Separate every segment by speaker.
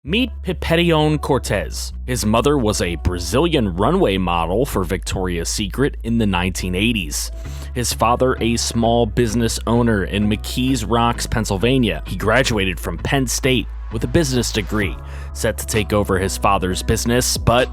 Speaker 1: Meet PIPERION Cortez. His mother was a Brazilian runway model for Victoria's Secret in the 1980s. His father, a small business owner in McKees Rocks, Pennsylvania. He graduated from Penn State with a business degree, set to take over his father's business, but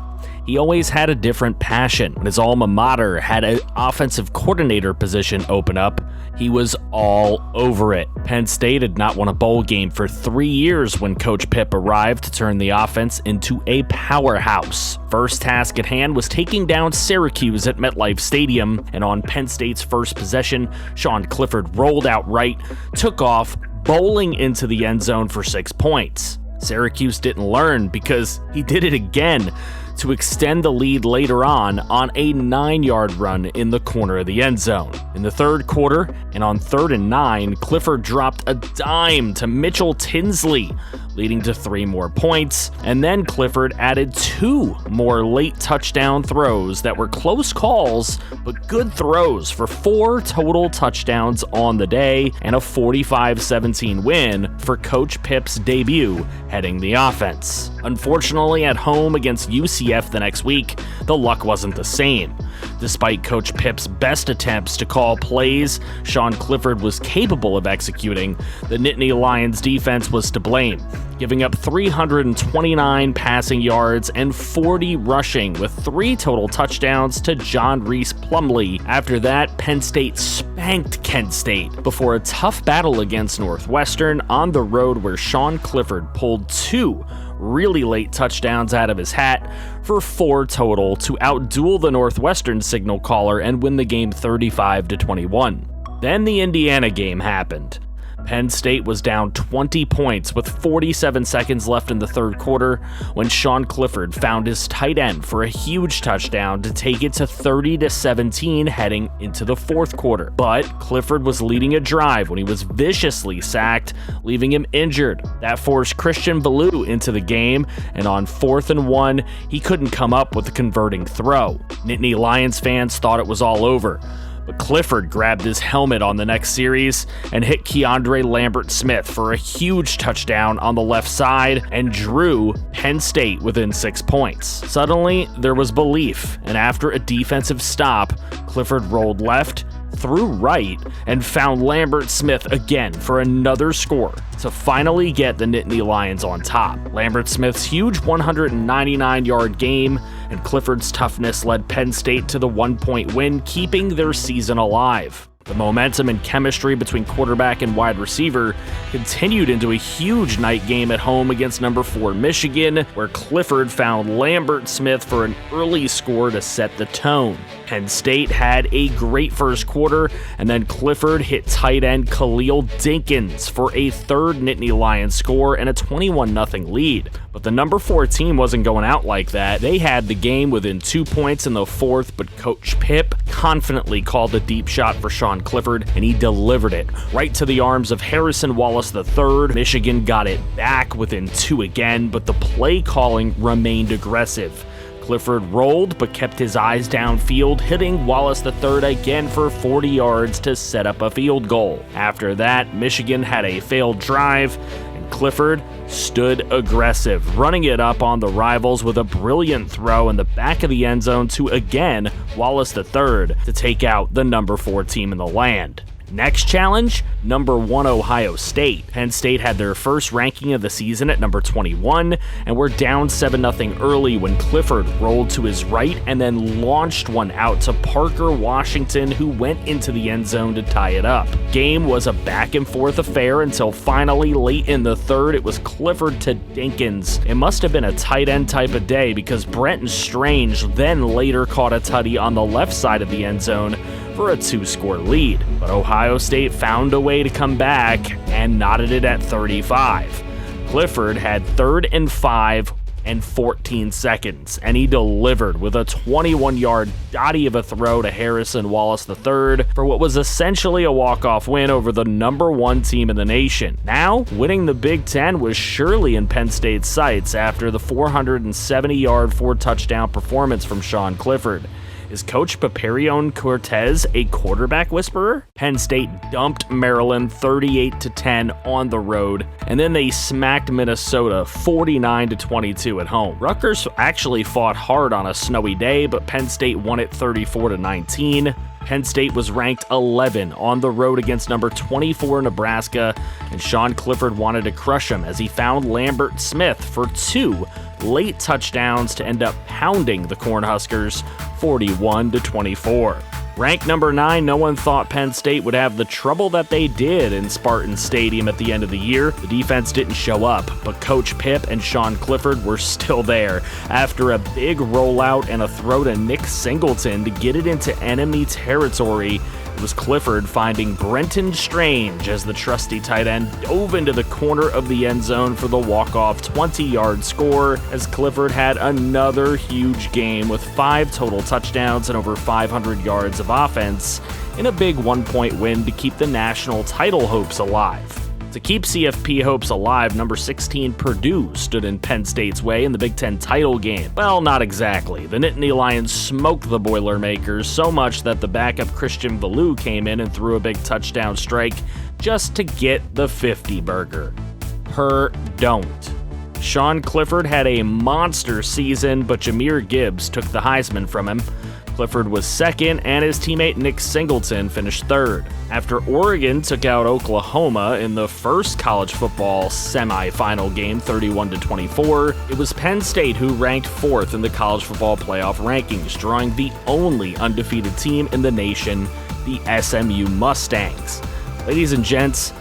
Speaker 1: he always had a different passion. When his alma mater had an offensive coordinator position open up, he was all over it. Penn State had not won a bowl game for 3 years when Coach Pip arrived to turn the offense into a powerhouse. First task at hand was taking down Syracuse at MetLife Stadium, and on Penn State's first possession, Sean Clifford rolled out right, took off, bowling into the end zone for 6 points. Syracuse didn't learn because he did it again to extend the lead later on a 9-yard run in the corner of the end zone. In the third quarter, and on 3rd and 9, Clifford dropped a dime to Mitchell Tinsley, leading to 3 more points, and then Clifford added 2 more late touchdown throws that were close calls, but good throws for 4 total touchdowns on the day and a 45-17 win for Coach Pip's debut heading the offense. Unfortunately, at home against UCF the next week, the luck wasn't the same. Despite Coach Pip's best attempts to call plays Sean Clifford was capable of executing, the Nittany Lions defense was to blame, giving up 329 passing yards and 40 rushing, with 3 total touchdowns to John Reese Plumlee. After that, Penn State spanked Kent State before a tough battle against Northwestern on the road, where Sean Clifford pulled 2 really late touchdowns out of his hat for 4 total to outduel the Northwestern signal caller and win the game 35-21. Then the Indiana game happened. Penn State was down 20 points with 47 seconds left in the third quarter when Sean Clifford found his tight end for a huge touchdown to take it to 30-17 heading into the fourth quarter. But Clifford was leading a drive when he was viciously sacked, leaving him injured. That forced Christian Ballou into the game, and on 4th and 1, he couldn't come up with a converting throw. Nittany Lions fans thought it was all over, but Clifford grabbed his helmet on the next series and hit Keandre Lambert-Smith for a huge touchdown on the left side and drew Penn State within 6 points. Suddenly, there was belief, and after a defensive stop, Clifford rolled left, threw right, and found Lambert-Smith again for another score to finally get the Nittany Lions on top. Lambert-Smith's huge 199-yard game and Clifford's toughness led Penn State to the 1-point win, keeping their season alive. The momentum and chemistry between quarterback and wide receiver continued into a huge night game at home against number 4 Michigan, where Clifford found Lambert-Smith for an early score to set the tone. Penn State had a great first quarter, and then Clifford hit tight end Khalil Dinkins for a third Nittany Lions score and a 21-0 lead. But the number 4 team wasn't going out like that. They had the game within 2 points in the fourth, but Coach Pip confidently called a deep shot for Sean Clifford, and he delivered it right to the arms of Harrison Wallace III. Michigan got it back within 2 again, but the play calling remained aggressive. Clifford rolled but kept his eyes downfield, hitting Wallace III again for 40 yards to set up a field goal. After that, Michigan had a failed drive, and Clifford stood aggressive, running it up on the rivals with a brilliant throw in the back of the end zone to, again, Wallace III to take out the number 4 team in the land. Next challenge, number 1 Ohio State. Penn State had their first ranking of the season at number 21 and were down 7-0 early when Clifford rolled to his right and then launched one out to Parker Washington, who went into the end zone to tie it up. Game was a back and forth affair until finally late in the third it was Clifford to Dinkins. It must have been a tight end type of day because Brenton Strange then later caught a tutty on the left side of the end zone for a 2-score lead, but Ohio State found a way to come back and knotted it at 35. Clifford had 3rd and 5 and 14 seconds, and he delivered with a 21-yard dotty of a throw to Harrison Wallace III for what was essentially a walk-off win over the number 1 team in the nation. Now, winning the Big Ten was surely in Penn State's sights after the 470-yard 4-touchdown performance from Sean Clifford. Is Coach PIPERION CORTES a quarterback whisperer? Penn State dumped Maryland 38-10 on the road, and then they smacked Minnesota 49-22 at home. Rutgers actually fought hard on a snowy day, but Penn State won it 34-19. Penn State was ranked 11 on the road against number 24 Nebraska, and Sean Clifford wanted to crush him as he found Lambert Smith for 2 late touchdowns to end up pounding the Cornhuskers 41-24. Ranked number 9, no one thought Penn State would have the trouble that they did in Spartan Stadium at the end of the year. The defense didn't show up, but Coach Pip and Sean Clifford were still there after a big rollout and a throw to Nick Singleton to get it into enemy territory. It was Clifford finding Brenton Strange as the trusty tight end dove into the corner of the end zone for the walk-off 20-yard score, as Clifford had another huge game with 5 total touchdowns and over 500 yards of offense in a big 1-point win to keep the national title hopes alive. To keep CFP hopes alive, number 16 Purdue stood in Penn State's way in the Big Ten title game. Well, not exactly. The Nittany Lions smoked the Boilermakers so much that the backup Christian Valou came in and threw a big touchdown strike just to get the 50 burger. Don't. Sean Clifford had a monster season, but Jahmyr Gibbs took the Heisman from him. Clifford was second, and his teammate Nick Singleton finished third. After Oregon took out Oklahoma in the first college football semifinal game 31-24, it was Penn State who ranked 4th in the college football playoff rankings, drawing the only undefeated team in the nation, the SMU Mustangs. Ladies and gents,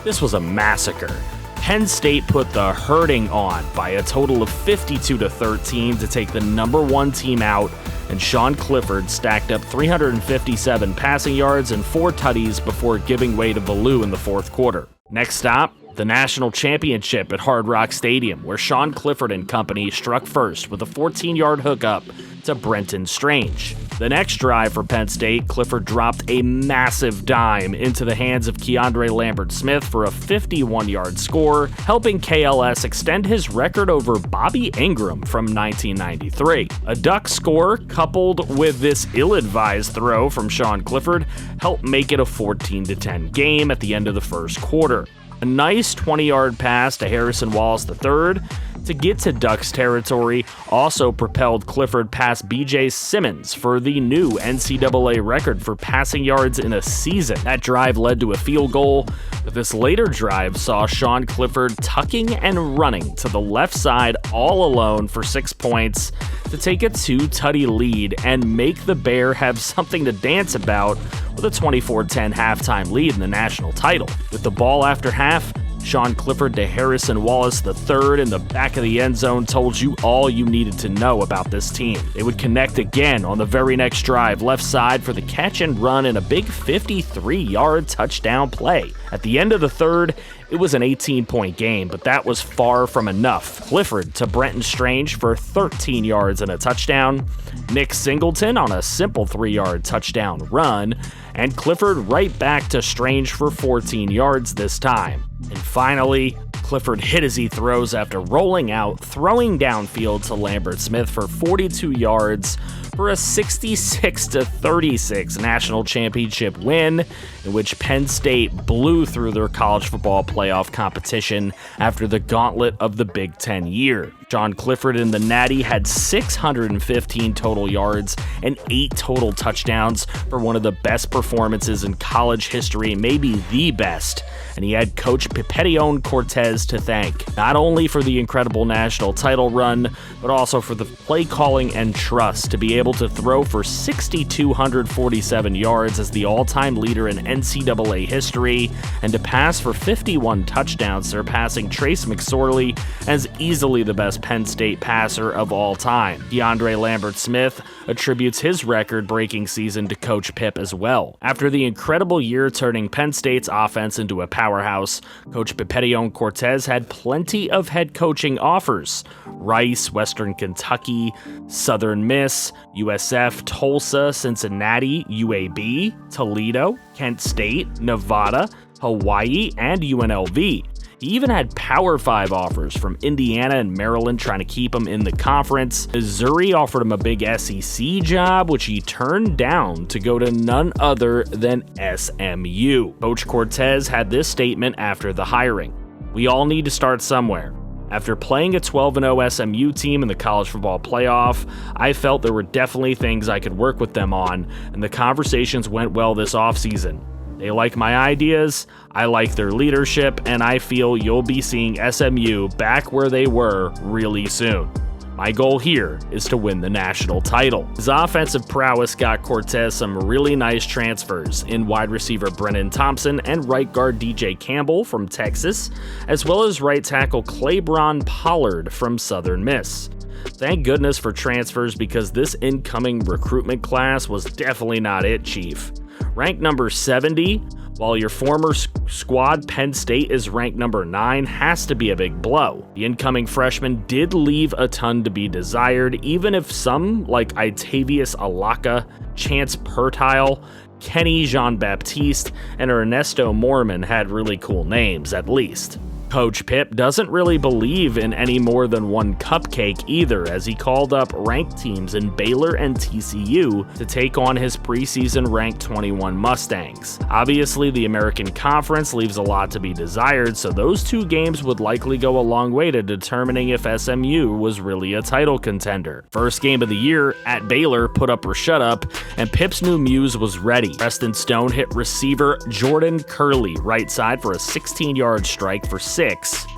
Speaker 1: this was a massacre. Penn State put the hurting on by a total of 52-13 to take the number 1 team out, and Sean Clifford stacked up 357 passing yards and 4 tutties before giving way to Valou in the fourth quarter. Next stop, the national championship at Hard Rock Stadium, where Sean Clifford and company struck first with a 14-yard hookup to Brenton Strange. The next drive for Penn State, Clifford dropped a massive dime into the hands of Keandre Lambert-Smith for a 51-yard score, helping KLS extend his record over Bobby Ingram from 1993. A duck score coupled with this ill-advised throw from Sean Clifford helped make it a 14-10 game at the end of the first quarter. A nice 20-yard pass to Harrison Wallace III to get to Ducks territory also propelled Clifford past B.J. Simmons for the new NCAA record for passing yards in a season. That drive led to a field goal, but this later drive saw Sean Clifford tucking and running to the left side all alone for 6 points to take a 2-tutty lead and make the Bear have something to dance about with a 24-10 halftime lead in the national title. With the ball after half, Sean Clifford to Harrison Wallace III in the back of the end zone told you all you needed to know about this team. They would connect again on the very next drive, left side for the catch and run in a big 53-yard touchdown play. At the end of the third, it was an 18-point game, but that was far from enough. Clifford to Brenton Strange for 13 yards and a touchdown, Nick Singleton on a simple 3-yard touchdown run, and Clifford right back to Strange for 14 yards this time. And finally, Clifford hit as he throws after rolling out, throwing downfield to Lambert-Smith for 42 yards for a 66-36 national championship win, in which Penn State blew through their college football playoff competition after the gauntlet of the Big Ten year. Sean Clifford and the Natty had 615 total yards and 8 total touchdowns for one of the best performances in college history, maybe the best, and he had Coach PIPERION CORTES to thank, not only for the incredible national title run, but also for the play calling and trust to be able to throw for 6,247 yards as the all-time leader in NCAA history, and to pass for 51 touchdowns, surpassing Trace McSorley as easily the best Penn State passer of all time. Keandre Lambert-Smith attributes his record-breaking season to Coach Pip as well. After the incredible year turning Penn State's offense into a powerhouse, Coach PIPERION CORTES had plenty of head coaching offers. Rice, Western Kentucky, Southern Miss, USF, Tulsa, Cincinnati, UAB, Toledo, Kent State, Nevada, Hawaii, and UNLV. He even had Power 5 offers from Indiana and Maryland trying to keep him in the conference. Missouri offered him a big SEC job, which he turned down to go to none other than SMU. Coach Cortez had this statement after the hiring: "We all need to start somewhere. After playing a 12-0 SMU team in the college football playoff, I felt there were definitely things I could work with them on, and the conversations went well this offseason. They like my ideas, I like their leadership, and I feel you'll be seeing SMU back where they were really soon. My goal here is to win the national title." His offensive prowess got Cortez some really nice transfers in wide receiver Brennan Thompson and right guard DJ Campbell from Texas, as well as right tackle Claybron Pollard from Southern Miss. Thank goodness for transfers, because this incoming recruitment class was definitely not it, Chief. Ranked number 70, while your former squad Penn State is ranked number 9, has to be a big blow. The incoming freshman did leave a ton to be desired, even if some, like Itavius Alaka, Chance Pertile, Kenny Jean-Baptiste, and Ernesto Mormon had really cool names, at least. Coach Pip doesn't really believe in any more than one cupcake either, as he called up ranked teams in Baylor and TCU to take on his preseason ranked 21 Mustangs. Obviously, the American Conference leaves a lot to be desired, so those two games would likely go a long way to determining if SMU was really a title contender. First game of the year at Baylor put up or shut up, and Pip's new muse was ready. Preston Stone hit receiver Jordan Curley right side for a 16-yard strike for 6.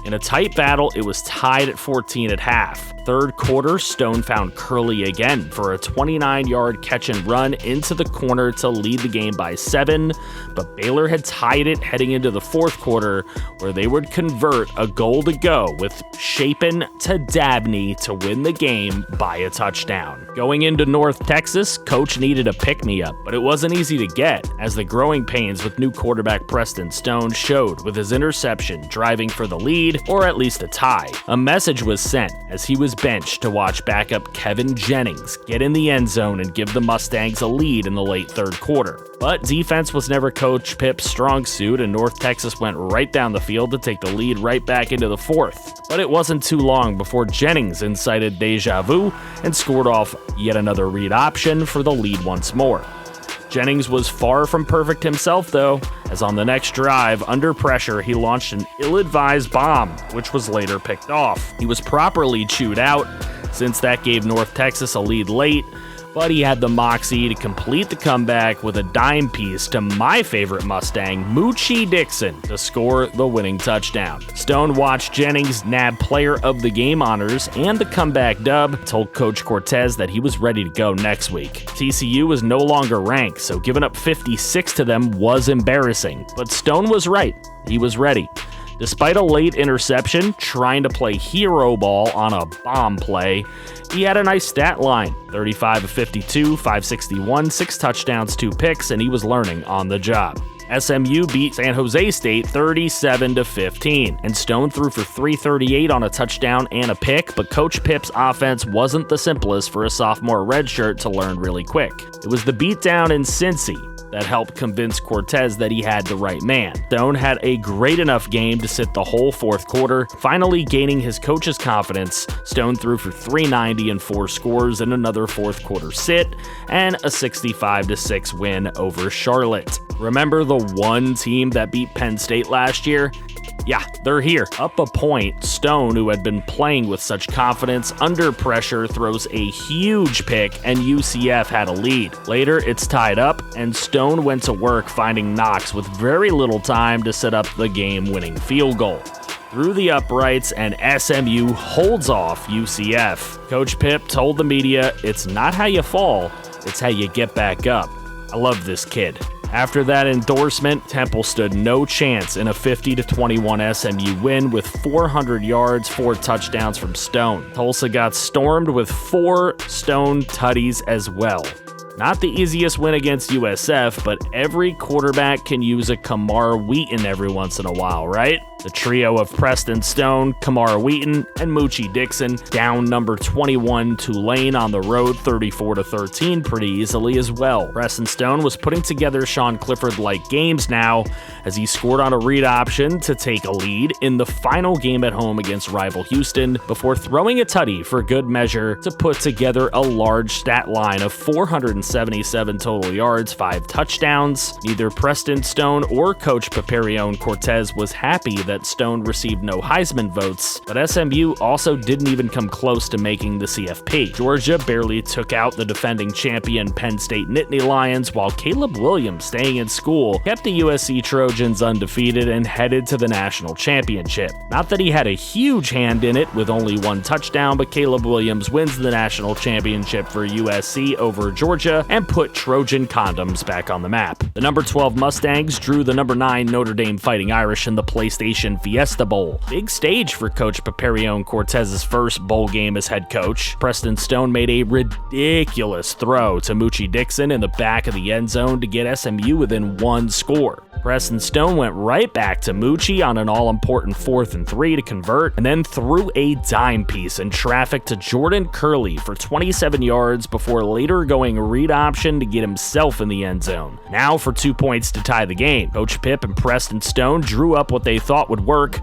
Speaker 1: In a tight battle, it was tied at 14 at half. Third quarter, Stone found Curley again for a 29-yard catch and run into the corner to lead the game by 7, but Baylor had tied it heading into the fourth quarter, where they would convert a goal to go with Chapin to Dabney to win the game by a touchdown. Going into North Texas, Coach needed a pick-me-up, but it wasn't easy to get, as the growing pains with new quarterback Preston Stone showed with his interception driving for the lead, or at least a tie. A message was sent as he was benched to watch backup Kevin Jennings get in the end zone and give the Mustangs a lead in the late third quarter. But defense was never Coach Pip's strong suit, and North Texas went right down the field to take the lead right back into the fourth. But it wasn't too long before Jennings incited deja vu and scored off yet another read option for the lead once more. Jennings was far from perfect himself, though, as on the next drive, under pressure, he launched an ill-advised bomb, which was later picked off. He was properly chewed out, since that gave North Texas a lead late, but he had the moxie to complete the comeback with a dime piece to my favorite Mustang, Moochie Dixon, to score the winning touchdown. Stone watched Jennings nab player of the game honors and the comeback dub, told Coach Cortez that he was ready to go next week. TCU was no longer ranked, so giving up 56 to them was embarrassing, but Stone was right. He was ready. Despite a late interception, trying to play hero ball on a bomb play, he had a nice stat line: 35 of 52, 561, 6 touchdowns, 2 picks, and he was learning on the job. SMU beat San Jose State 37-15, and Stone threw for 338 on a touchdown and a pick, but Coach Pip's offense wasn't the simplest for a sophomore redshirt to learn really quick. It was the beatdown in Cincy that helped convince Cortez that he had the right man. Stone had a great enough game to sit the whole fourth quarter. Finally gaining his coach's confidence, Stone threw for 390 and 4 scores in another fourth quarter sit, and a 65-6 win over Charlotte. Remember the one team that beat Penn State last year? Yeah, they're here. Up a point, Stone, who had been playing with such confidence under pressure, throws a huge pick, and UCF had a lead. Later, it's tied up, and Stone went to work finding Knox with very little time to set up the game-winning field goal. Through the uprights, and SMU holds off UCF. Coach Pip told the media, "It's not how you fall, it's how you get back up." I love this kid. After that endorsement, Temple stood no chance in a 50-21 SMU win with 400 yards, 4 touchdowns from Stone. Tulsa got stormed with 4 Stone tutties as well. Not the easiest win against USF, but every quarterback can use a Kamar Wheaton every once in a while, right? The trio of Preston Stone, Kamar Wheaton, and Moochie Dixon down number 21 Tulane on the road 34-13 pretty easily as well. Preston Stone was putting together Sean Clifford-like games now as he scored on a read option to take a lead in the final game at home against rival Houston before throwing a tutty for good measure to put together a large stat line of 477 total yards, 5 touchdowns. Neither Preston Stone or Coach PIPERION Cortez was happy that Stone received no Heisman votes, but SMU also didn't even come close to making the CFP. Georgia barely took out the defending champion Penn State Nittany Lions, while Caleb Williams, staying in school, kept the USC Trojans undefeated and headed to the national championship. Not that he had a huge hand in it with only 1 touchdown, but Caleb Williams wins the national championship for USC over Georgia and put Trojan condoms back on the map. The number 12 Mustangs drew the number 9 Notre Dame Fighting Irish in the PlayStation Fiesta Bowl. Big stage for Coach PIPERION Cortez's first bowl game as head coach. Preston Stone made a ridiculous throw to Moochie Dixon in the back of the end zone to get SMU within 1 score. Preston Stone went right back to Moochie on an all-important 4th and 3 to convert, and then threw a dime piece in traffic to Jordan Curley for 27 yards before later going read option to get himself in the end zone. Now for 2 points to tie the game. Coach Pip and Preston Stone drew up what they thought would work,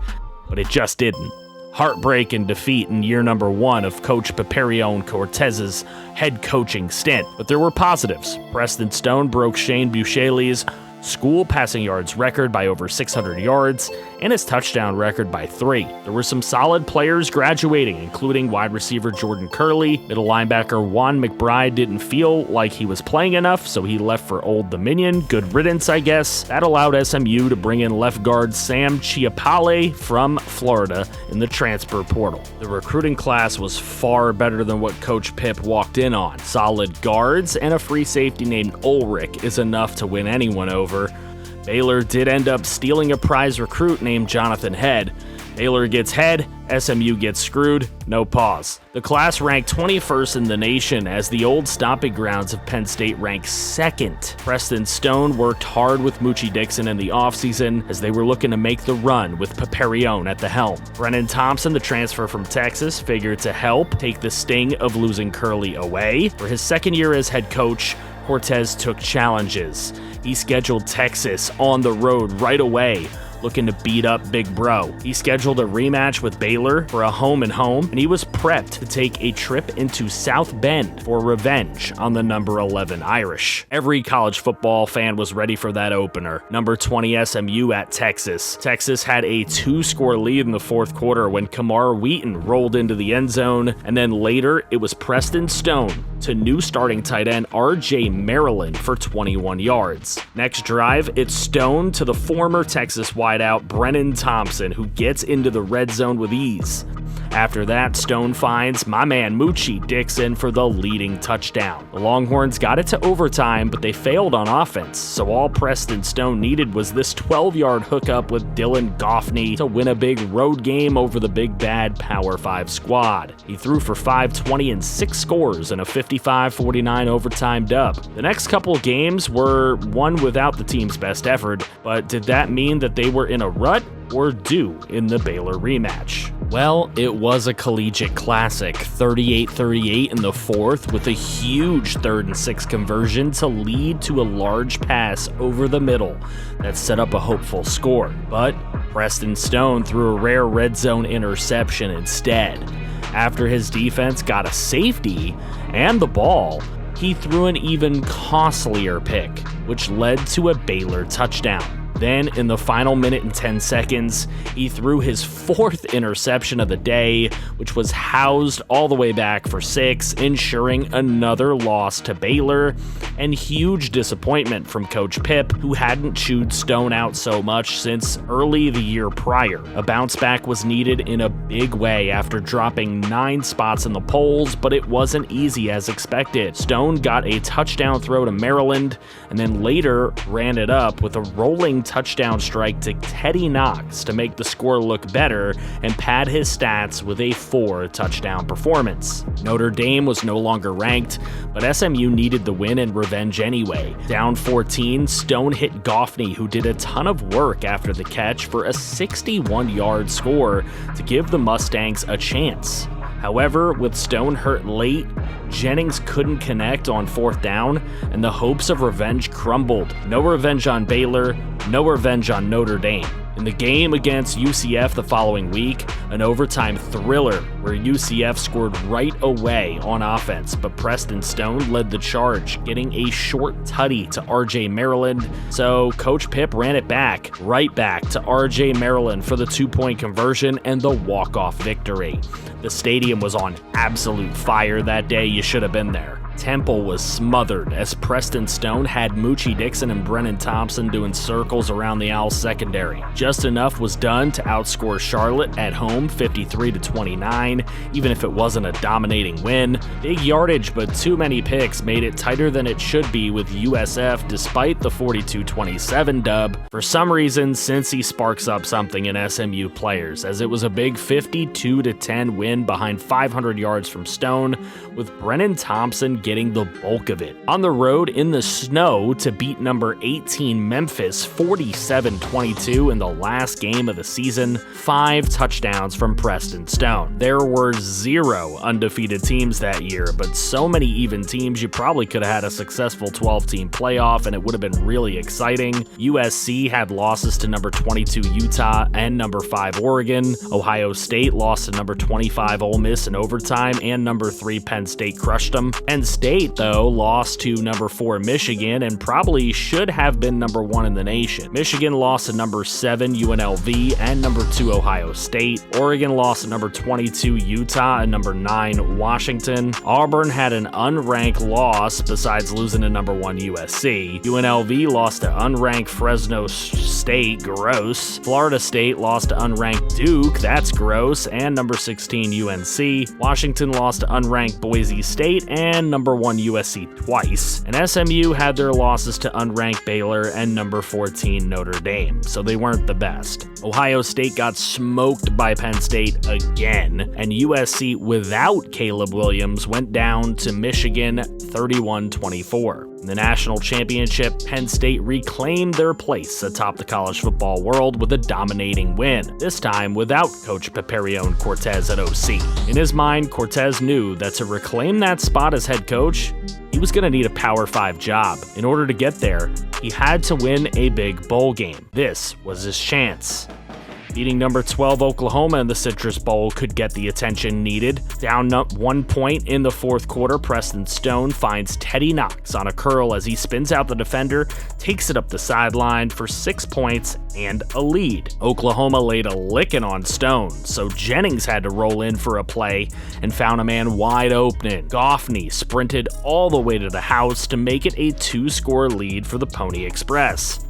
Speaker 1: but it just didn't. Heartbreak and defeat in year number 1 of Coach PIPERION Cortez's head coaching stint. But there were positives. Preston Stone broke Shane Buechele's school passing yards record by over 600 yards, and his touchdown record by 3. There were some solid players graduating, including wide receiver Jordan Curley. Middle linebacker Juan McBride didn't feel like he was playing enough, so he left for Old Dominion. Good riddance, I guess. That allowed SMU to bring in left guard Sam Chiapale from Florida in the transfer portal. The recruiting class was far better than what Coach Pip walked in on. Solid guards and a free safety named Ulrich is enough to win anyone over. Baylor did end up stealing a prize recruit named Jonathan Head. Baylor gets Head, SMU gets screwed, no pause. The class ranked 21st in the nation as the old stomping grounds of Penn State ranked 2nd. Preston Stone worked hard with Moochie Dixon in the offseason as they were looking to make the run with PIPERION at the helm. Brennan Thompson, the transfer from Texas, figured to help take the sting of losing Curley away. For his 2nd year as head coach, Cortez took challenges. He scheduled Texas on the road right away, looking to beat up Big Bro. He scheduled a rematch with Baylor for a home and home, and he was prepped to take a trip into South Bend for revenge on the number 11 Irish. Every college football fan was ready for that opener. Number 20 SMU at Texas. Texas had a 2-score lead in the 4th quarter when Kamar Wheaton rolled into the end zone, and then later it was Preston Stone to new starting tight end RJ Maryland for 21 yards. Next drive, it's Stone to the former Texas wideout Brennan Thompson, who gets into the red zone with ease. After that, Stone finds my man Moochie Dixon for the leading touchdown. The Longhorns got it to overtime, but they failed on offense, so all Preston Stone needed was this 12-yard hookup with Dylan Goffney to win a big road game over the big bad Power 5 squad. He threw for 520 and 6 scores in a 55-49 overtime dub. The next couple games were won without the team's best effort, but did that mean that they were in a rut or due in the Baylor rematch? Well, it was a collegiate classic, 38-38 in the 4th, with a huge 3rd and 6 conversion to lead to a large pass over the middle that set up a hopeful score. But Preston Stone threw a rare red zone interception instead. After his defense got a safety and the ball, he threw an even costlier pick, which led to a Baylor touchdown. Then, in the final minute and 10 seconds, he threw his 4th interception of the day, which was housed all the way back for 6, ensuring another loss to Baylor, and huge disappointment from Coach Pip, who hadn't chewed Stone out so much since early the year prior. A bounce back was needed in a big way after dropping 9 spots in the polls, but it wasn't easy as expected. Stone got a touchdown throw to Maryland, and then later ran it up with a rolling touchdown strike to Teddy Knox to make the score look better and pad his stats with a 4-touchdown performance. Notre Dame was no longer ranked, but SMU needed the win and revenge anyway. Down 14, Stone hit Goffney, who did a ton of work after the catch, for a 61-yard score to give the Mustangs a chance. However, with Stone hurt late, Jennings couldn't connect on 4th down, and the hopes of revenge crumbled. No revenge on Baylor, no revenge on Notre Dame. In the game against UCF the following week, an overtime thriller where UCF scored right away on offense, but Preston Stone led the charge, getting a short tutty to RJ Maryland, so Coach Pip ran it back, right back to RJ Maryland for the 2-point conversion and the walk-off victory. The stadium was on absolute fire that day. You should have been there. Temple was smothered as Preston Stone had Moochie Dixon and Brennan Thompson doing circles around the Owls secondary. Just enough was done to outscore Charlotte at home 53-29, even if it wasn't a dominating win. Big yardage, but too many picks made it tighter than it should be with USF despite the 42-27 dub. For some reason, Cincy sparks up something in SMU players, as it was a big 52-10 win behind 500 yards from Stone, with Brennan Thompson getting the bulk of it. On the road in the snow to beat number 18 Memphis 47-22 in the last game of the season, 5 touchdowns from Preston Stone. There were 0 undefeated teams that year, but so many even teams you probably could have had a successful 12-team playoff and it would have been really exciting. USC had losses to number 22 Utah and number 5 Oregon. Ohio State lost to number 25 Ole Miss in overtime, and number 3 Penn State crushed them. Penn State, though, lost to number 4 Michigan and probably should have been number 1 in the nation. Michigan lost to number 7 UNLV and number 2 Ohio State. Oregon lost to number 22 Utah and number 9 Washington. Auburn had an unranked loss besides losing to number 1 USC. UNLV lost to unranked Fresno State, gross. Florida State lost to unranked Duke, that's gross, and number 16 UNC. Washington lost to unranked Boise State and number 1 USC twice, and SMU had their losses to unranked Baylor and number 14 Notre Dame, so they weren't the best. Ohio State got smoked by Penn State again, and USC without Caleb Williams went down to Michigan 31-24. In the national championship, Penn State reclaimed their place atop the college football world with a dominating win, this time without Coach PIPERION Cortez at OC. In his mind, Cortez knew that to reclaim that spot as head coach, he was going to need a Power 5 job. In order to get there, he had to win a big bowl game. This was his chance. Beating number 12 Oklahoma in the Citrus Bowl could get the attention needed. Down 1 point in the 4th quarter, Preston Stone finds Teddy Knox on a curl as he spins out the defender, takes it up the sideline for 6 points and a lead. Oklahoma laid a licking on Stone, so Jennings had to roll in for a play and found a man wide open. Goffney sprinted all the way to the house to make it a 2-score lead for the Pony Express.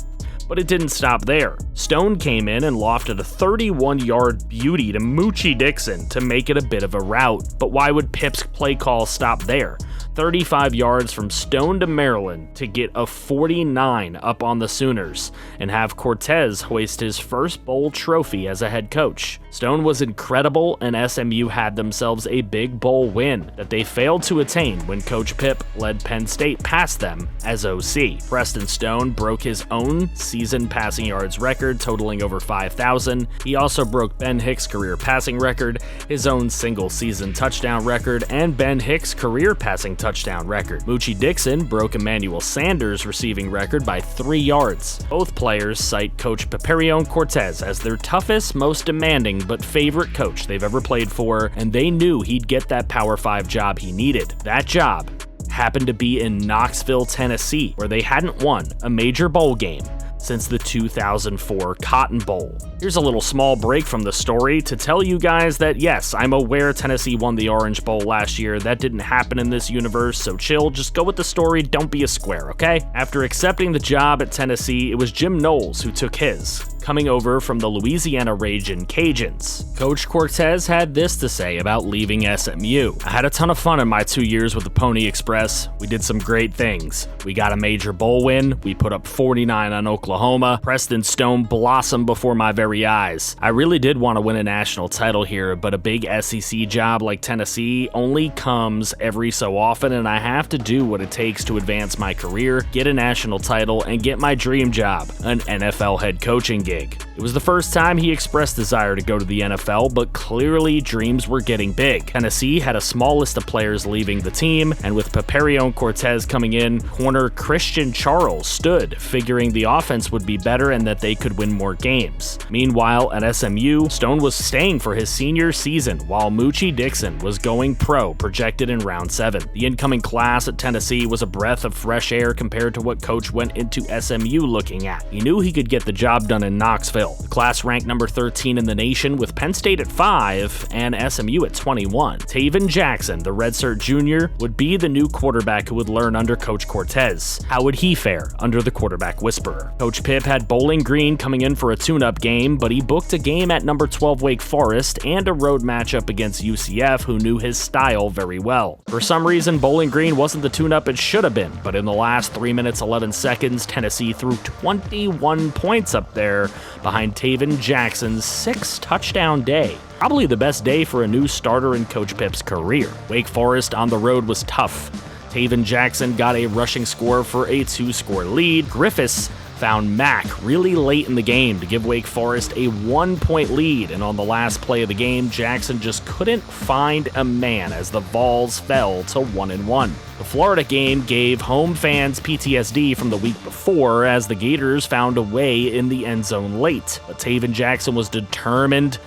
Speaker 1: But it didn't stop there. Stone came in and lofted a 31-yard beauty to Moochie Dixon to make it a bit of a rout. But why would Pip's play call stop there? 35 yards from Stone to Maryland to get a 49 up on the Sooners and have Cortez hoist his first bowl trophy as a head coach. Stone was incredible, and SMU had themselves a big bowl win that they failed to attain when Coach Pip led Penn State past them as OC. Preston Stone broke his own season passing yards record, totaling over 5,000. He also broke Ben Hicks' career passing record, his own single season touchdown record, and Ben Hicks' career passing touchdown record. Moochie Dixon broke Emmanuel Sanders' receiving record by 3 yards. Both players cite Coach PIPERION Cortez as their toughest, most demanding, but favorite coach they've ever played for, and they knew he'd get that Power 5 job he needed. That job happened to be in Knoxville, Tennessee, where they hadn't won a major bowl game since the 2004 Cotton Bowl. Here's a little small break from the story to tell you guys that yes, I'm aware Tennessee won the Orange Bowl last year. That didn't happen in this universe, so chill, just go with the story, don't be a square, okay? After accepting the job at Tennessee, it was Jim Knowles who took his, coming over from the Louisiana Ragin' Cajuns. Coach Cortez had this to say about leaving SMU. I had a ton of fun in my 2 years with the Pony Express. We did some great things. We got a major bowl win. We put up 49 on Oklahoma Oklahoma, Preston Stone blossomed before my very eyes. I really did want to win a national title here, but a big SEC job like Tennessee only comes every so often, and I have to do what it takes to advance my career, get a national title, and get my dream job, an NFL head coaching gig. It was the first time he expressed desire to go to the NFL, but clearly dreams were getting big. Tennessee had a small list of players leaving the team, and with PIPERION CORTES coming in, corner Christian Charles stood, figuring the offense would be better and that they could win more games. Meanwhile, at SMU, Stone was staying for his senior season, while Moochie Dixon was going pro, projected in round 7. The incoming class at Tennessee was a breath of fresh air compared to what Coach went into SMU looking at. He knew he could get the job done in Knoxville. The class ranked number 13 in the nation, with Penn State at 5 and SMU at 21. Taven Jackson, the redshirt junior, would be the new quarterback who would learn under Coach Cortez. How would he fare under the quarterback whisperer? Coach Pip had Bowling Green coming in for a tune-up game, but he booked a game at number 12 Wake Forest and a road matchup against UCF, who knew his style very well. For some reason, Bowling Green wasn't the tune-up it should have been, but in the last 3 minutes 11 seconds, Tennessee threw 21 points up there behind Taven Jackson's 6-touchdown day. Probably the best day for a new starter in Coach Pip's career. Wake Forest on the road was tough. Taven Jackson got a rushing score for a 2-score lead. Griffiths found Mack really late in the game to give Wake Forest a 1-point lead, and on the last play of the game, Jackson just couldn't find a man as the Vols fell to 1-1. The Florida game gave home fans PTSD from the week before, as the Gators found a way in the end zone late, but Taven Jackson was determined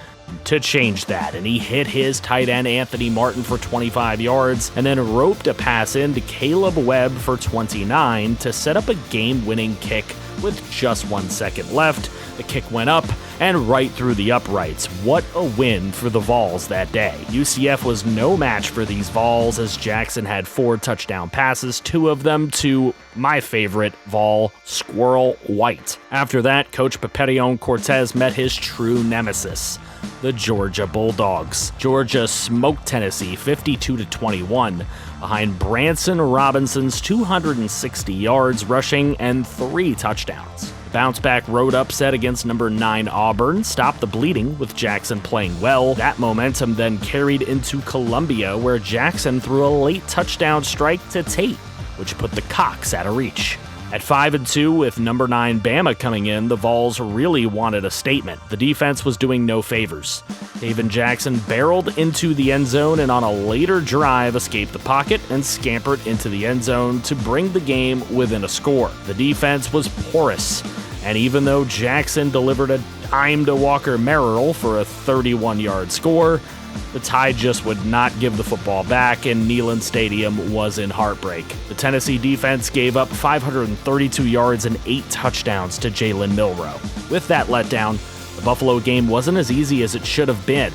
Speaker 1: to change that, and he hit his tight end Anthony Martin for 25 yards and then roped a pass in to Caleb Webb for 29 to set up a game-winning kick with just 1 second left. The kick went up and right through the uprights. What a win for the Vols that day. UCF was no match for these Vols, as Jackson had 4 touchdown passes, 2 of them to my favorite Vol, Squirrel White. After that, Coach PIPERION CORTES met his true nemesis, the Georgia Bulldogs. Georgia smoked Tennessee 52-21 behind Branson Robinson's 260 yards rushing and 3 touchdowns. The bounce-back road upset against number 9 Auburn stopped the bleeding, with Jackson playing well. That momentum then carried into Columbia, where Jackson threw a late touchdown strike to Tate, which put the Cox out of reach. At 5-2, with number 9 Bama coming in, the Vols really wanted a statement. The defense was doing no favors. Taven Jackson barreled into the end zone and on a later drive escaped the pocket and scampered into the end zone to bring the game within a score. The defense was porous, and even though Jackson delivered a dime to Walker Merrill for a 31-yard score, the Tide just would not give the football back, and Neyland Stadium was in heartbreak. The Tennessee defense gave up 532 yards and 8 touchdowns to Jalen Milroe. With that letdown, the Buffalo game wasn't as easy as it should have been,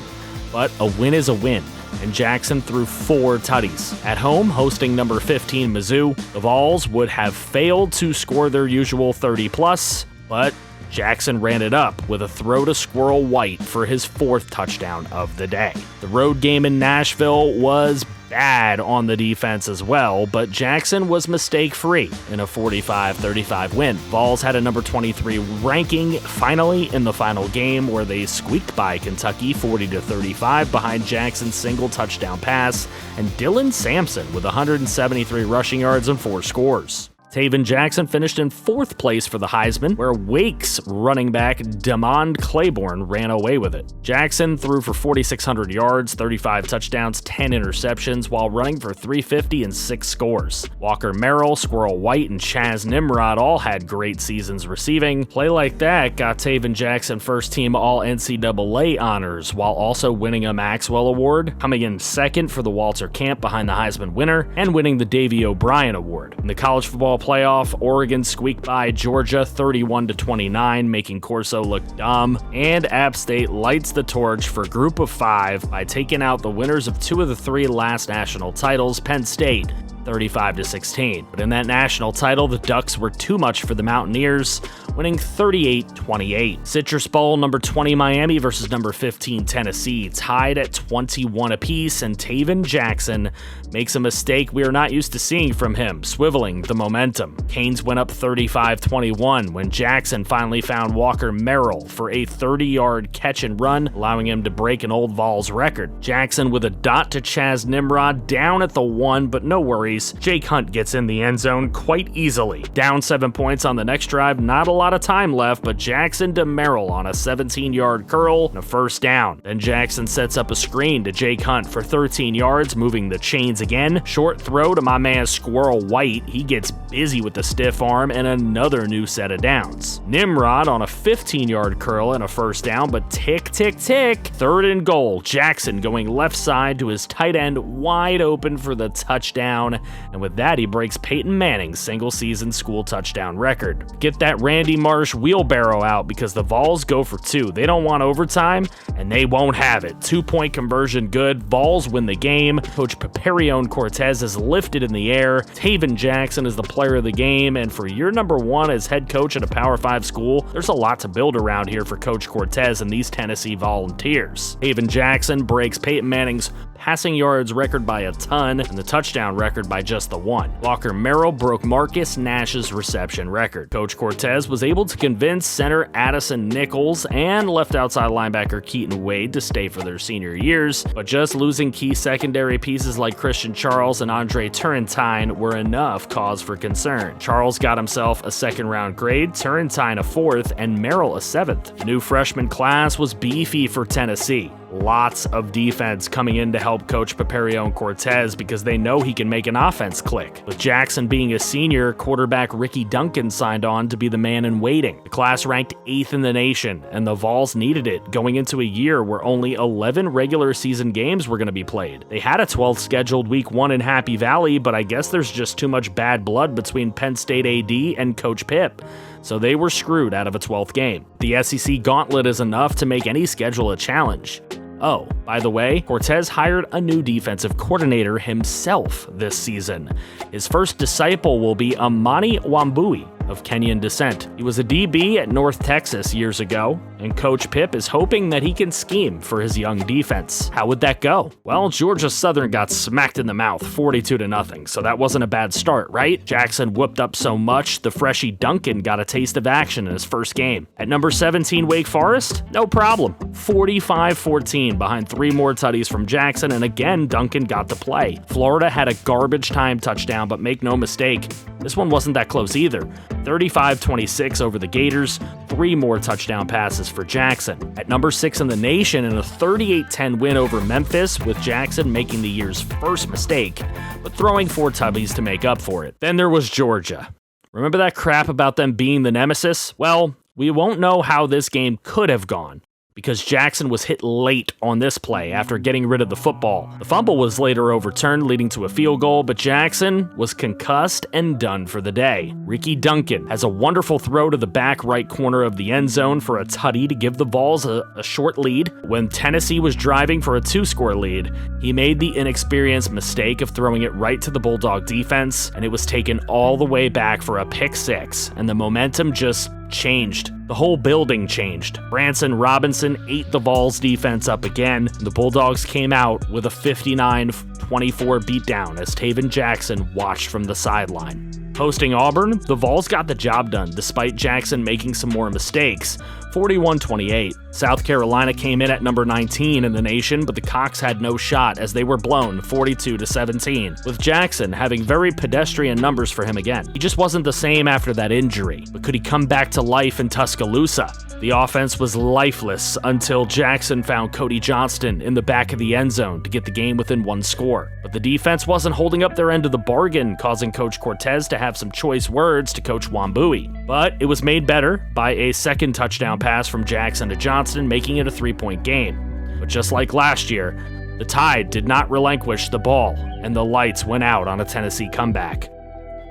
Speaker 1: but a win is a win, and Jackson threw 4 tutties. At home, hosting number 15 Mizzou, the Vols would have failed to score their usual 30+, but Jackson ran it up with a throw to Squirrel White for his 4th touchdown of the day. The road game in Nashville was bad on the defense as well, but Jackson was mistake-free in a 45-35 win. Vols had a number 23 ranking finally in the final game, where they squeaked by Kentucky 40-35 behind Jackson's single touchdown pass and Dylan Sampson with 173 rushing yards and 4 scores. Taven Jackson finished in 4th place for the Heisman, where Wake's running back Damond Claiborne ran away with it. Jackson threw for 4,600 yards, 35 touchdowns, 10 interceptions, while running for 350 and 6 scores. Walker Merrill, Squirrel White, and Chaz Nimrod all had great seasons receiving. Play like that got Taven Jackson first-team All-NCAA honors, while also winning a Maxwell Award, coming in 2nd for the Walter Camp behind the Heisman winner, and winning the Davey O'Brien Award. In the college football playoff, Oregon squeaked by Georgia 31-29, making Corso look dumb, and App State lights the torch for Group of 5 by taking out the winners of 2 of the 3 last national titles, Penn State 35-16. But in that national title, the Ducks were too much for the Mountaineers, winning 38-28. Citrus Bowl, number 20 Miami versus number 15 Tennessee, tied at 21 apiece, and Taven Jackson makes a mistake we are not used to seeing from him, swiveling the momentum. Canes went up 35-21 when Jackson finally found Walker Merrill for a 30-yard catch and run, allowing him to break an old Vols record. Jackson with a dot to Chaz Nimrod down at the 1, but no worries. Jake Hunt gets in the end zone quite easily. Down 7 points on the next drive, not a lot of time left, but Jackson to Merrill on a 17-yard curl and a first down. Then Jackson sets up a screen to Jake Hunt for 13 yards, moving the chains again. Short throw to my man Squirrel White. He gets busy with the stiff arm and another new set of downs. Nimrod on a 15-yard curl and a first down, but tick, tick, tick. Third and goal. Jackson going left side to his tight end wide open for the touchdown, and with that he breaks Peyton Manning's single-season school touchdown record. Get that Randy Marsh wheelbarrow out because the Vols go for 2. They don't want overtime, and they won't have it. 2-point conversion good. Vols win the game. Coach PIPERION Cortez is lifted in the air. Taven Jackson is the player of the game, and for year number 1 as head coach at a Power 5 school, there's a lot to build around here for Coach Cortez and these Tennessee Volunteers. Taven Jackson breaks Peyton Manning's passing yards record by a ton and the touchdown record by just the 1. Walker Merrill broke Marcus Nash's reception record. Coach Cortez was able to convince center Addison Nichols and left outside linebacker Keaton Wade to stay for their senior years, but just losing key secondary pieces like Christian Charles and Andre Turrentine were enough cause for concern. Charles got himself a second-round grade, Turrentine a 4th, and Merrill a 7th. The new freshman class was beefy for Tennessee. Lots of defense coming in to help Coach PIPERION Cortez because they know he can make an offense click. With Jackson being a senior, quarterback Ricky Duncan signed on to be the man in waiting. The class ranked 8th in the nation, and the Vols needed it going into a year where only 11 regular season games were going to be played. They had a 12th scheduled week 1 in Happy Valley, but I guess there's just too much bad blood between Penn State AD and Coach Pip, so they were screwed out of a 12th game. The SEC gauntlet is enough to make any schedule a challenge. Oh, by the way, Cortez hired a new defensive coordinator himself this season. His first disciple will be Amani Wambui of Kenyan descent. He was a DB at North Texas years ago, and Coach Pip is hoping that he can scheme for his young defense. How would that go? Well, Georgia Southern got smacked in the mouth 42-0, so that wasn't a bad start, right? Jackson whooped up so much, the freshie Duncan got a taste of action in his first game. At number 17, Wake Forest, no problem. 45-14 behind 3 more tutties from Jackson, and again, Duncan got to play. Florida had a garbage time touchdown, but make no mistake, this one wasn't that close either. 35-26 over the Gators, 3 more touchdown passes for Jackson. At number 6 in the nation in a 38-10 win over Memphis, with Jackson making the year's first mistake, but throwing 4 tubbies to make up for it. Then there was Georgia. Remember that crap about them being the nemesis? Well, we won't know how this game could have gone, because Jackson was hit late on this play after getting rid of the football. The fumble was later overturned, leading to a field goal, but Jackson was concussed and done for the day. Ricky Duncan has a wonderful throw to the back right corner of the end zone for a tutty to give the Vols a short lead. When Tennessee was driving for a 2-score lead, he made the inexperienced mistake of throwing it right to the Bulldog defense, and it was taken all the way back for a pick 6, and the momentum just changed. The whole building changed. Branson Robinson ate the Vols defense up again, and the Bulldogs came out with a 59-24 beatdown as Taven Jackson watched from the sideline. Hosting Auburn, the Vols got the job done despite Jackson making some more mistakes, 41-28. South Carolina came in at number 19 in the nation, but the Cox had no shot as they were blown 42-17, with Jackson having very pedestrian numbers for him again. He just wasn't the same after that injury, but could he come back to life in Tuscaloosa? The offense was lifeless until Jackson found Cody Johnston in the back of the end zone to get the game within 1 score. But the defense wasn't holding up their end of the bargain, causing Coach Cortez to have some choice words to Coach Wambui. But it was made better by a second touchdown pass from Jackson to Johnston, making it a 3-point game. But just like last year, the Tide did not relinquish the ball, and the lights went out on a Tennessee comeback.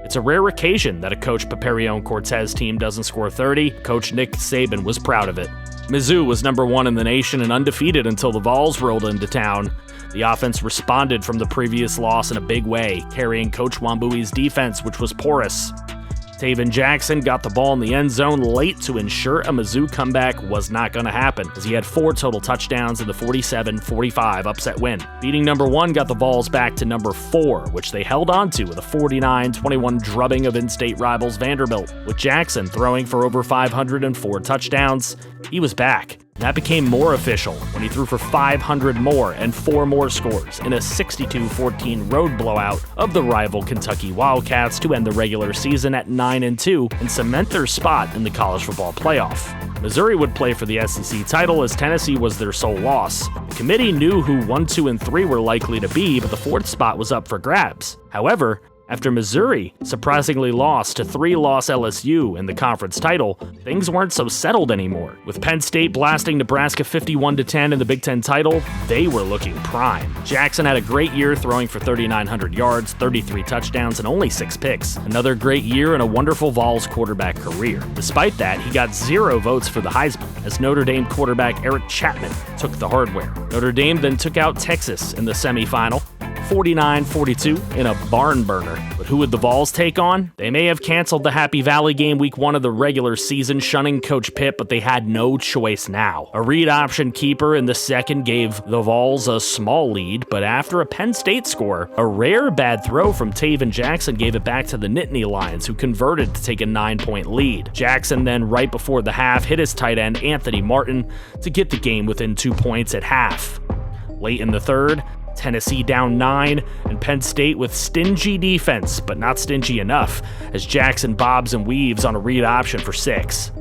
Speaker 1: It's a rare occasion that a Coach PIPERION Cortez team doesn't score 30. Coach Nick Saban was proud of it. Mizzou was number 1 in the nation and undefeated until the Vols rolled into town. The offense responded from the previous loss in a big way, carrying Coach Wambui's defense, which was porous. Taven Jackson got the ball in the end zone late to ensure a Mizzou comeback was not going to happen, as he had 4 total touchdowns in the 47-45 upset win. Beating number 1 got the Vols back to number 4, which they held on to with a 49-21 drubbing of in-state rivals Vanderbilt. With Jackson throwing for over 504 touchdowns, he was back. That became more official when he threw for 500 more and 4 more scores in a 62-14 road blowout of the rival Kentucky Wildcats to end the regular season at 9-2 and cement their spot in the college football playoff. Missouri would play for the SEC title as Tennessee was their sole loss. The committee knew who 1, 2, and 3 were likely to be, but the 4th spot was up for grabs. However, after Missouri surprisingly lost to 3-loss LSU in the conference title, things weren't so settled anymore. With Penn State blasting Nebraska 51-10 in the Big Ten title, they were looking prime. Jackson had a great year throwing for 3,900 yards, 33 touchdowns, and only 6 picks. Another great year and a wonderful Vols quarterback career. Despite that, he got 0 votes for the Heisman, as Notre Dame quarterback Eric Chapman took the hardware. Notre Dame then took out Texas in the semifinal, 49-42 in a barn burner. But who would the Vols take on? They may have canceled the Happy Valley game week 1 of the regular season, shunning Coach Pip, but they had no choice now. A read option keeper in the second gave the Vols a small lead, but after a Penn State score, a rare bad throw from Taven Jackson gave it back to the Nittany Lions, who converted to take a 9-point lead. Jackson then, right before the half, hit his tight end Anthony Martin to get the game within 2 points at half. Late in the third, Tennessee down 9, and Penn State with stingy defense, but not stingy enough, as Jackson bobs and weaves on a read option for 6.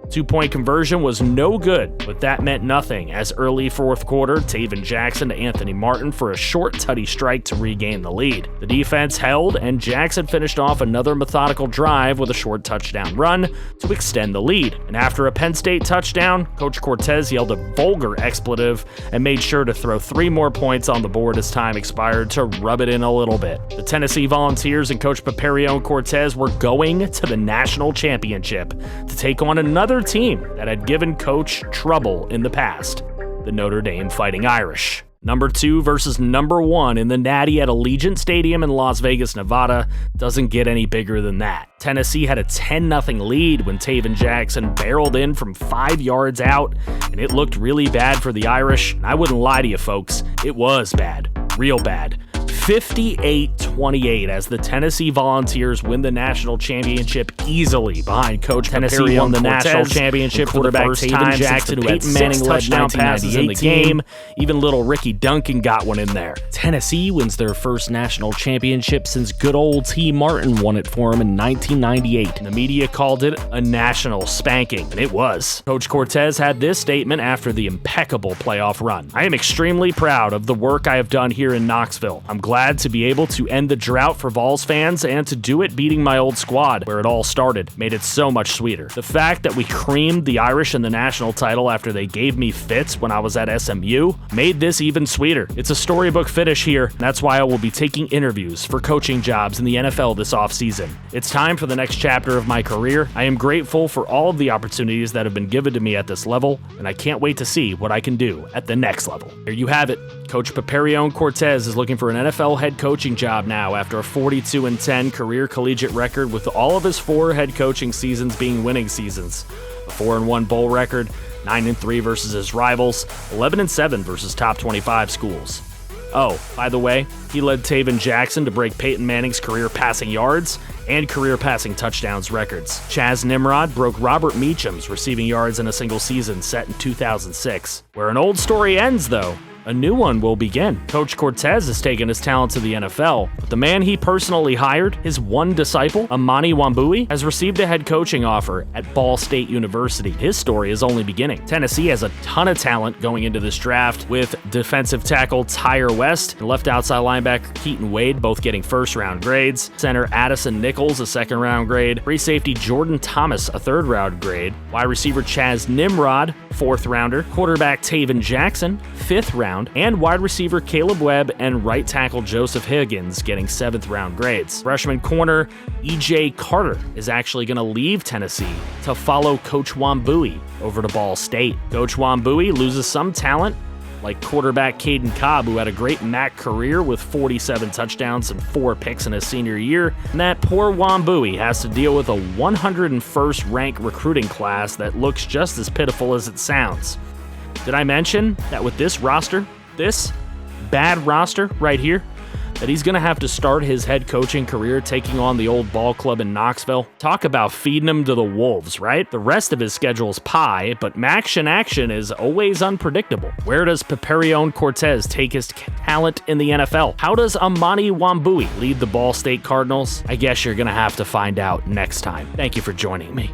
Speaker 1: 2-point conversion was no good, but that meant nothing, as early 4th quarter, Taven Jackson to Anthony Martin for a short tutty strike to regain the lead. The defense held, and Jackson finished off another methodical drive with a short touchdown run to extend the lead. And after a Penn State touchdown, Coach Cortez yelled a vulgar expletive and made sure to throw 3 more points on the board as time expired to rub it in a little bit. The Tennessee Volunteers and Coach PIPERION Cortez were going to the national championship to take on another team that had given Coach trouble in the past, the Notre Dame Fighting Irish. Number 2 versus number 1 in the Natty at Allegiant Stadium in Las Vegas, Nevada doesn't get any bigger than that. Tennessee had a 10-0 lead when Taven Jackson barreled in from 5 yards out, and it looked really bad for the Irish. And I wouldn't lie to you folks, it was bad, real bad. 58-28 as the Tennessee Volunteers win the national championship easily behind Coach Tennessee won the national championship for quarterback Taven Jackson, who had 6 touchdown passes in the game. Even little Ricky Duncan got one in there. Tennessee wins their first national championship since good old T. Martin won it for him in 1998. And the media called it a national spanking, and it was. Coach Cortez had this statement after the impeccable playoff run. "I am extremely proud of the work I have done here in Knoxville. I'm glad to be able to end the drought for Vols fans and to do it beating my old squad, where it all started, made it so much sweeter. The fact that we creamed the Irish in the national title after they gave me fits when I was at SMU made this even sweeter. It's a storybook finish here, and that's why I will be taking interviews for coaching jobs in the NFL this offseason. It's time for the next chapter of my career. I am grateful for all of the opportunities that have been given to me at this level, and I can't wait to see what I can do at the next level." There you have it. Coach PIPERION Cortez is looking for an NFL head coaching job now after a 42-10 career collegiate record, with all of his 4 head coaching seasons being winning seasons. A 4-1 bowl record, 9-3 versus his rivals, 11-7 versus top 25 schools. Oh, by the way, he led Taven Jackson to break Peyton Manning's career passing yards and career passing touchdowns records. Chaz Nimrod broke Robert Meacham's receiving yards in a single season set in 2006. Where an old story ends, though, a new one will begin. Coach Cortez has taken his talent to the NFL, but the man he personally hired, his one disciple, Amani Wambui, has received a head coaching offer at Ball State University. His story is only beginning. Tennessee has a ton of talent going into this draft, with defensive tackle Tyre West and left outside linebacker Keaton Wade both getting first-round grades, center Addison Nichols a second-round grade, free safety Jordan Thomas a third-round grade, wide receiver Chaz Nimrod, fourth-rounder, quarterback Taven Jackson, fifth-round, round, and wide receiver Caleb Webb and right tackle Joseph Higgins getting 7th round grades. Freshman corner E.J. Carter is actually going to leave Tennessee to follow Coach Wambui over to Ball State. Coach Wambui loses some talent, like quarterback Caden Cobb, who had a great MAC career with 47 touchdowns and 4 picks in his senior year. And that poor Wambui has to deal with a 101st ranked recruiting class that looks just as pitiful as it sounds. Did I mention that with this roster, this bad roster right here, that he's going to have to start his head coaching career taking on the old ball club in Knoxville? Talk about feeding him to the wolves, right? The rest of his schedule's pie, but Maction action is always unpredictable. Where does PIPERION CORTES take his talent in the NFL? How does Amani Wambui lead the Ball State Cardinals? I guess you're going to have to find out next time. Thank you for joining me.